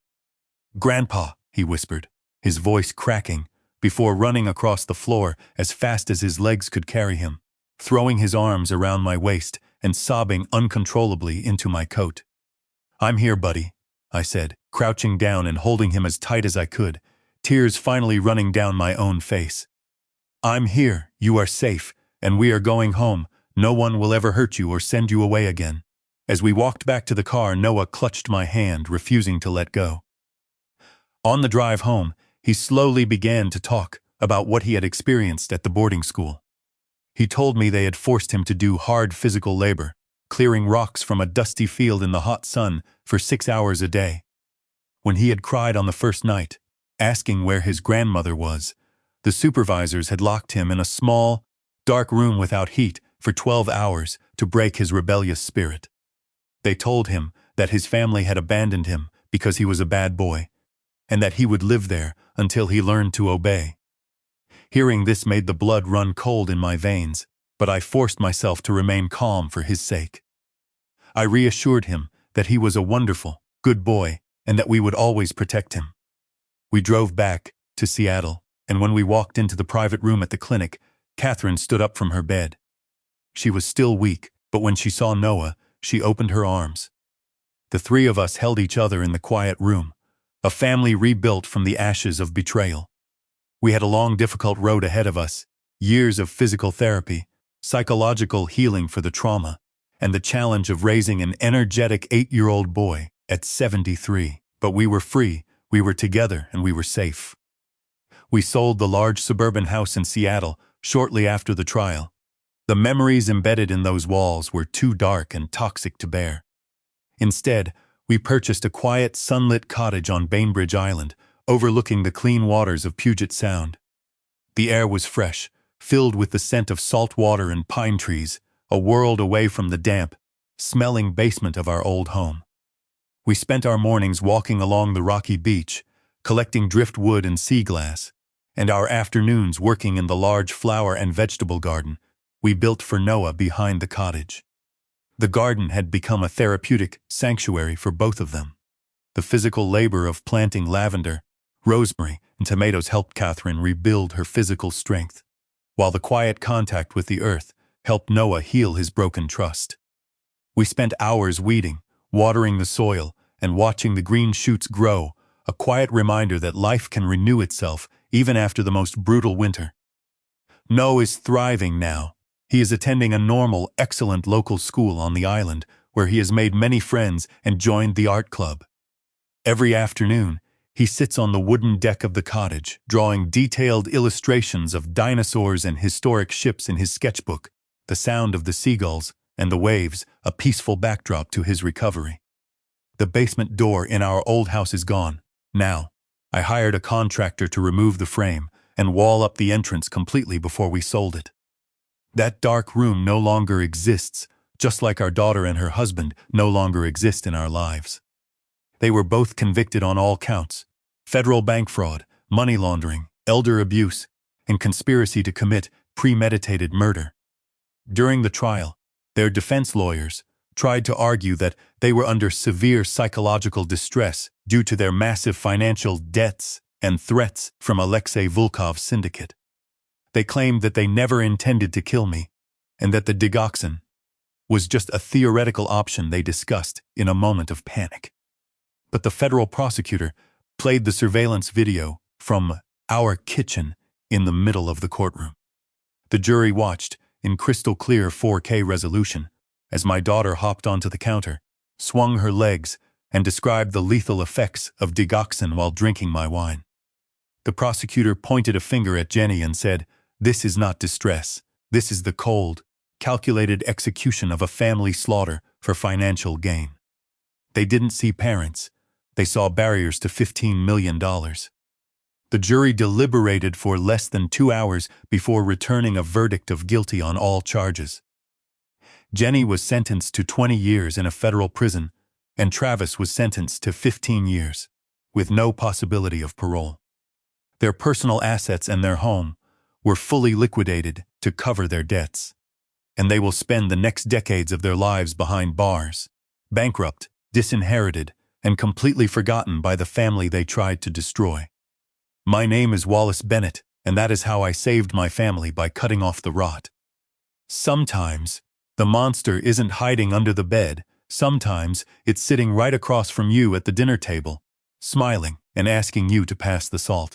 Speaker 1: "Grandpa," he whispered, his voice cracking, before running across the floor as fast as his legs could carry him, throwing his arms around my waist and sobbing uncontrollably into my coat. "I'm here, buddy," I said, crouching down and holding him as tight as I could, tears finally running down my own face. "I'm here, you are safe, and we are going home. No one will ever hurt you or send you away again." As we walked back to the car, Noah clutched my hand, refusing to let go. On the drive home, he slowly began to talk about what he had experienced at the boarding school. He told me they had forced him to do hard physical labor, clearing rocks from a dusty field in the hot sun for 6 hours a day. When he had cried on the first night, asking where his grandmother was, the supervisors had locked him in a small, dark room without heat for 12 hours to break his rebellious spirit. They told him that his family had abandoned him because he was a bad boy, and that he would live there until he learned to obey. Hearing this made the blood run cold in my veins, but I forced myself to remain calm for his sake. I reassured him that he was a wonderful, good boy and that we would always protect him. We drove back to Seattle, and when we walked into the private room at the clinic, Catherine stood up from her bed. She was still weak, but when she saw Noah, she opened her arms. The three of us held each other in the quiet room, a family rebuilt from the ashes of betrayal. We had a long, difficult road ahead of us, years of physical therapy, psychological healing for the trauma, and the challenge of raising an energetic 8-year-old boy at 73. But we were free, we were together, and we were safe. We sold the large suburban house in Seattle shortly after the trial. The memories embedded in those walls were too dark and toxic to bear. Instead, we purchased a quiet, sunlit cottage on Bainbridge Island, overlooking the clean waters of Puget Sound. The air was fresh, filled with the scent of salt water and pine trees, a world away from the damp, smelling basement of our old home. We spent our mornings walking along the rocky beach, collecting driftwood and sea glass, and our afternoons working in the large flower and vegetable garden we built for Noah behind the cottage. The garden had become a therapeutic sanctuary for both of them. The physical labor of planting lavender, rosemary, and tomatoes helped Catherine rebuild her physical strength, while the quiet contact with the earth helped Noah heal his broken trust. We spent hours weeding, watering the soil, and watching the green shoots grow, a quiet reminder that life can renew itself even after the most brutal winter. Noah is thriving now. He is attending a normal, excellent local school on the island, where he has made many friends and joined the art club. Every afternoon, he sits on the wooden deck of the cottage, drawing detailed illustrations of dinosaurs and historic ships in his sketchbook, the sound of the seagulls and the waves, a peaceful backdrop to his recovery. The basement door in our old house is gone. Now, I hired a contractor to remove the frame and wall up the entrance completely before we sold it. That dark room no longer exists, just like our daughter and her husband no longer exist in our lives. They were both convicted on all counts: federal bank fraud, money laundering, elder abuse, and conspiracy to commit premeditated murder. During the trial, their defense lawyers tried to argue that they were under severe psychological distress due to their massive financial debts and threats from Alexei Volkov's syndicate. They claimed that they never intended to kill me, and that the digoxin was just a theoretical option they discussed in a moment of panic. But the federal prosecutor played the surveillance video from our kitchen in the middle of the courtroom. The jury watched, in crystal clear 4K resolution, as my daughter hopped onto the counter, swung her legs, and described the lethal effects of digoxin while drinking my wine. The prosecutor pointed a finger at Jenny and said, This is not distress. This is the cold, calculated execution of a family slaughter for financial gain. They didn't see parents. They saw barriers to $15 million. The jury deliberated for less than 2 hours before returning a verdict of guilty on all charges. Jenny was sentenced to 20 years in a federal prison, and Travis was sentenced to 15 years, with no possibility of parole. Their personal assets and their home were fully liquidated to cover their debts, and they will spend the next decades of their lives behind bars, bankrupt, disinherited, and completely forgotten by the family they tried to destroy. My name is Wallace Bennett, and that is how I saved my family by cutting off the rot. Sometimes, the monster isn't hiding under the bed. Sometimes, it's sitting right across from you at the dinner table, smiling and asking you to pass the salt.